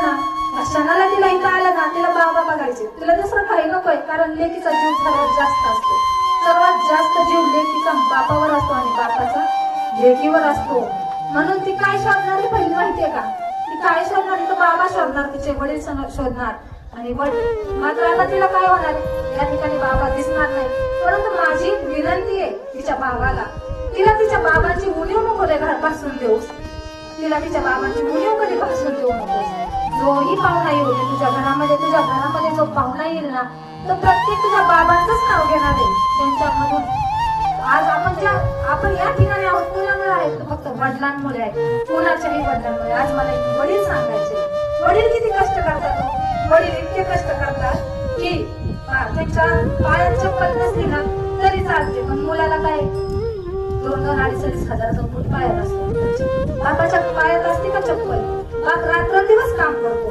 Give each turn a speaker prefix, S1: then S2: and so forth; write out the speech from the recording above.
S1: ना, क्षणाला तिला इथं आलं ना, तिला बाबा बघायचे, तिला दुसरं काही नकोय. कारण लेकीचा जीव सर्वात जास्त असतो. सर्वात जास्त जीव लेकीचा बापावर असतो आणि बापाचा लेकीवर असतो. म्हणून ती काय शोधणार आहे पहिली माहितीये का? ती काय शोधणार? तर बाबा शोधणार, तिचे वडील शोधणार. आणि मात्र आता तिला काय होणार? या ठिकाणी बाबा दिसणार नाही. परंतु माझी विनंती आहे तिच्या बाबाला, तिला तिच्या बाबांची उणीव नको दे घरापासून देऊ. तिला तिच्या बाबांची उणीव कधी पासून देऊ नको. जोही पाहुणा येऊ दे तुझ्या घरामध्ये जो पाहुणा येईल ना, तो प्रत्येक तुझ्या बाबांचंच नाव घेणार आहे. त्यांच्यामधून आज आपण या ठिकाणी आहोत कुणामुळे आहेत? फक्त वडिलांमुळे आहे, कुणाच्याही वडिलांमुळे. आज मला एक वडील सांगायचे, वडील किती कष्ट करतात. वडील इतके कष्ट करतात की त्यांच्या पायात चप्पल नसली ना तरी चालते, पण मुलाला काय 2-2, 2.5 हजाराचा बूट पायात असतो. बापाच्या पायात असते का चप्पल? बाप रात्रंदिवस काम करतो.